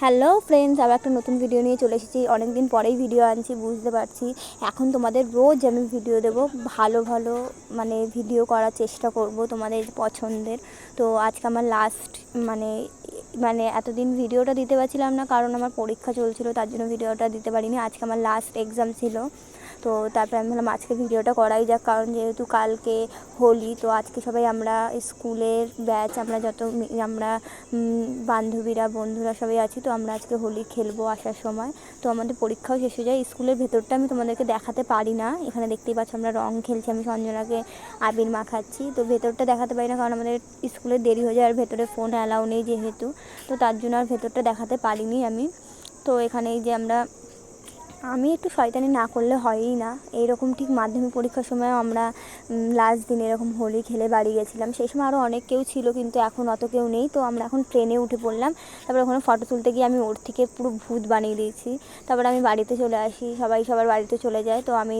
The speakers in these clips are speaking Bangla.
হ্যালো ফ্রেন্ডস, আবার একটা নতুন ভিডিও নিয়ে চলে এসেছি। অনেক দিন পরেই ভিডিও আনছি, বুঝতে পারছি। এখন তোমাদের রোজ আমি ভিডিও দেবো, ভালো ভালো মানে ভিডিও করার চেষ্টা করব তোমাদের পছন্দের। তো আজকে আমার লাস্ট মানে মানে এতদিন ভিডিওটা দিতে পারছিলাম না, কারণ আমার পরীক্ষা চলছিল, তার জন্য ভিডিওটা দিতে পারিনি। আজকে আমার লাস্ট এক্সাম ছিল, তো তারপরে আমি ভাবলাম আজকে ভিডিওটা করাই যাক, কারণ যেহেতু কালকে হোলি। তো আজকে সবাই আমরা স্কুলের ব্যাচ, আমরা আমরা বান্ধবীরা বন্ধুরা সবাই আছি, তো আমরা আজকে হোলি খেলবো আসার সময়। তো আমাদের পরীক্ষাও শেষ হয়ে যায়। স্কুলের ভেতরটা আমি তোমাদেরকে দেখাতে পারি না, এখানে দেখতেই পাচ্ছ আমরা রং খেলছি, আমি সঞ্জনাকে আবির মাখাচ্ছি। তো ভেতরটা দেখাতে পারি না, কারণ আমাদের স্কুলে দেরি হয়ে যায়, আর ভেতরে ফোন অ্যালাউ নেই যেহেতু, তো তার জন্য আর ভেতরটা দেখাতে পারিনি আমি। তো এখানে এই যে আমি একটু শয়তানি না করলে হয়ই না, এইরকম ঠিক মাধ্যমিক পরীক্ষার সময় আমরা লাস্ট দিন এরকম হোলি খেলে বাড়ি গেছিলাম। সেই সময় আরও অনেক কেউ ছিল, কিন্তু এখন অত কেউ নেই। তো আমরা এখন ট্রেনে উঠে পড়লাম, তারপরে ওখানে ফটো তুলতে গিয়ে আমি ওর থেকে পুরো ভূত বানিয়ে দিয়েছি। তারপরে আমি বাড়িতে চলে আসি, সবাই সবার বাড়িতে চলে যায়। তো আমি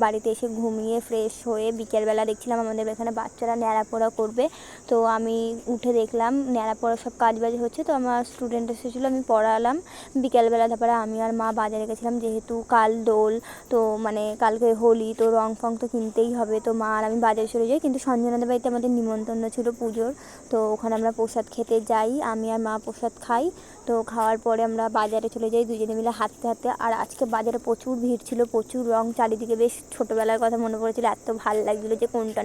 বাড়িতে এসে ঘুমিয়ে ফ্রেশ হয়ে বিকেলবেলা দেখছিলাম আমাদের এখানে বাচ্চারা ন্যাড়াপোড়া করবে। তো আমি উঠে দেখলাম ন্যাড়াপোড়া সব কাজবাজ হচ্ছে, তো আমার স্টুডেন্ট এসেছিলো, আমি পড়ালাম বিকেলবেলা। তারপরে আমি আর মা বাজারে গেছিলাম, যেহেতু কাল দোল, তো মানে কালকে হোলি, তো রং ফং তো কিনতেই হবে। তো মা আর আমি বাজারে চলে যাই, কিন্তু সঞ্জনাদের বাড়িতে আমাদের নিমন্ত্রণ ছিল পুজোর, তো ওখানে আমরা প্রসাদ খেতে যাই, আমি আর মা প্রসাদ খাই। তো খাওয়ার পরে আমরা বাজারে চলে যাই দুজনে মিলে হাঁটতে হাঁটতে। আর আজকে বাজারে প্রচুর ভিড় ছিল, প্রচুর রং চারিদিকে, বেশ ছোটোবেলার কথা মনে পড়েছিল, এত ভালো লাগছিলো যে কোনটা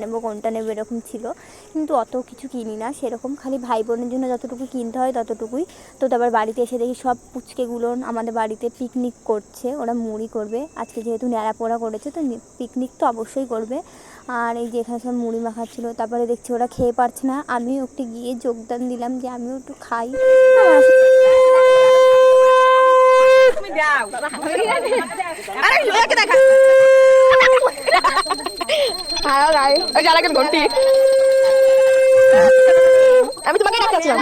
নেবো এরকম ছিল। কিন্তু অত কিছু কিনি না সেরকম, খালি ভাই বোনের জন্য যতটুকু কিনতে হয় ততটুকুই। তো তারপর বাড়িতে এসে দেখি সব পুচকেগুলো আমাদের বাড়িতে পিকনিক করছে, ওরা মুড়ি করবে আজকে, যেহেতু ন্যাড়াপোড়া করেছে তো পিকনিক তো অবশ্যই করবে। আর এই যে এখানে সব মুড়ি মাখাচ্ছিলো, তারপরে দেখছি ওরা খেয়ে পারছে না, আমিও একটু গিয়ে যোগদান দিলাম যে আমিও একটু খাই। আমি তোমাকে ডাকতেছিলাম।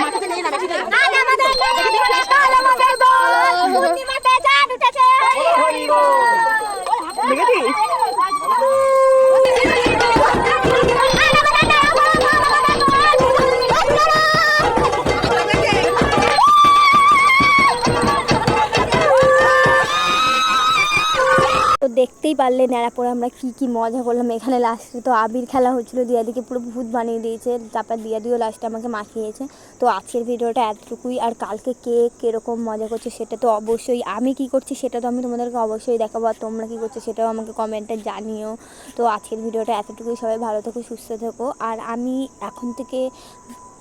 তো দেখতেই পারলে ন্যাড়াপোড়া আমরা কী মজা করলাম। এখানে লাস্টে তো আবির খেলা হচ্ছিলো, দিয়াদিকে পুরো ভূত বানিয়ে দিয়েছে, তারপর দিয়াদিও লাস্টে আমাকে মাখিয়েছে। তো আজকের ভিডিওটা এতটুকুই। আর কালকে কে কীরকম মজা করছে সেটা তো অবশ্যই, আমি কি করছি সেটা তো আমি তোমাদেরকে অবশ্যই দেখাবো, আর তোমরা কী করছো সেটাও আমাকে কমেন্টে জানিও। তো আজকের ভিডিওটা এতটুকুই, সবাই ভালো থেকো, সুস্থ থেকো। আর আমি এখন থেকে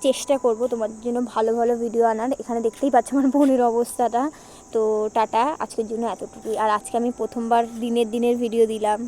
চেষ্টা করব তোমাদের জন্য ভালো ভালো ভিডিও আনার। এখানে দেখতেই পাচ্ছ আমার বোনের অবস্থাটা। তো টাটা, আজকের জন্য এতটুকুই। আর আজকে আমি প্রথমবার দিনের ভিডিও দিলাম।